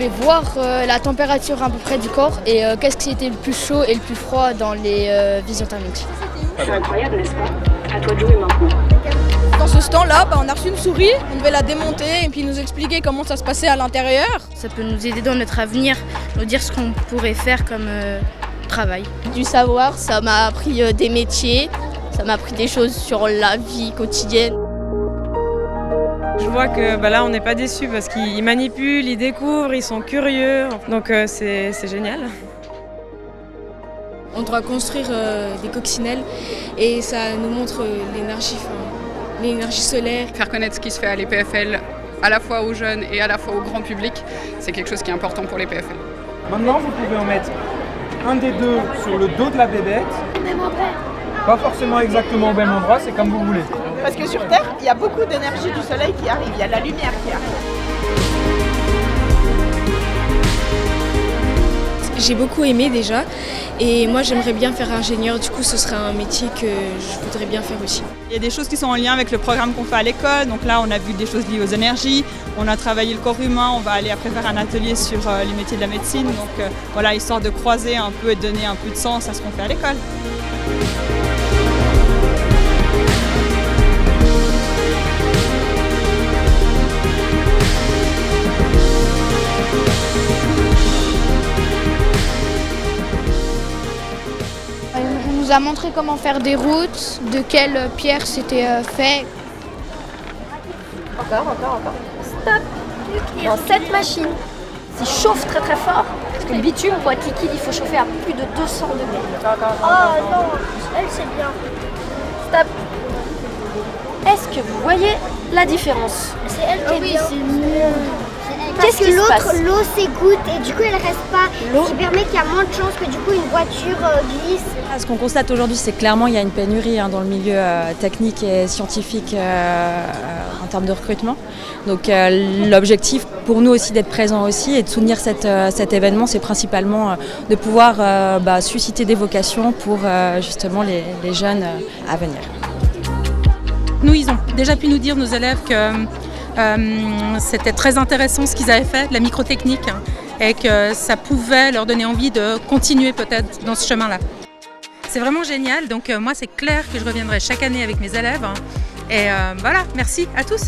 pouvait voir la température à peu près du corps et qu'est-ce qui était le plus chaud et le plus froid dans les visions thermiques. C'est incroyable, n'est-ce pas? À toi de jouer maintenant. Dans ce stand-là, on a reçu une souris, on devait la démonter et puis nous expliquer comment ça se passait à l'intérieur. Ça peut nous aider dans notre avenir, nous dire ce qu'on pourrait faire comme travail. Du savoir, ça m'a appris des métiers, ça m'a appris des choses sur la vie quotidienne. Je vois que là on n'est pas déçus parce qu'ils manipulent, ils découvrent, ils sont curieux, donc c'est génial. On doit construire des coccinelles et ça nous montre l'énergie solaire. Faire connaître ce qui se fait à l'EPFL, à la fois aux jeunes et à la fois au grand public, c'est quelque chose qui est important pour l'EPFL. Maintenant, vous pouvez en mettre un des deux sur le dos de la bébête. Pas forcément exactement au même endroit, c'est comme vous voulez. Parce que sur Terre, il y a beaucoup d'énergie du soleil qui arrive, il y a la lumière qui arrive. J'ai beaucoup aimé déjà et moi j'aimerais bien faire ingénieur, du coup ce serait un métier que je voudrais bien faire aussi. Il y a des choses qui sont en lien avec le programme qu'on fait à l'école, donc là on a vu des choses liées aux énergies, on a travaillé le corps humain, on va aller après faire un atelier sur les métiers de la médecine, donc voilà, histoire de croiser un peu et de donner un peu de sens à ce qu'on fait à l'école. On nous a montré comment faire des routes, de quelle pierre c'était fait. Encore. Stop. Dans cette machine, s'il chauffe très très fort, parce que le bitume, pour être liquide, il faut chauffer à plus de 200 degrés. Oh non, elle c'est bien. Stop. Est-ce que vous voyez la différence? C'est elle qui est bien. C'est mieux. Qu'est-ce qui se passe? L'eau s'égoutte et du coup elle reste pas, ce qui permet qu'il y a moins de chances que du coup une voiture glisse. Ce qu'on constate aujourd'hui, c'est que clairement il y a une pénurie dans le milieu technique et scientifique en termes de recrutement. Donc l'objectif pour nous aussi d'être présents aussi et de soutenir cet événement, c'est principalement de pouvoir susciter des vocations pour justement les jeunes à venir. Nous, ils ont déjà pu nous dire, nos élèves, que c'était très intéressant ce qu'ils avaient fait, la microtechnique, et que ça pouvait leur donner envie de continuer peut-être dans ce chemin-là. C'est vraiment génial, donc moi c'est clair que je reviendrai chaque année avec mes élèves. Et voilà, merci à tous.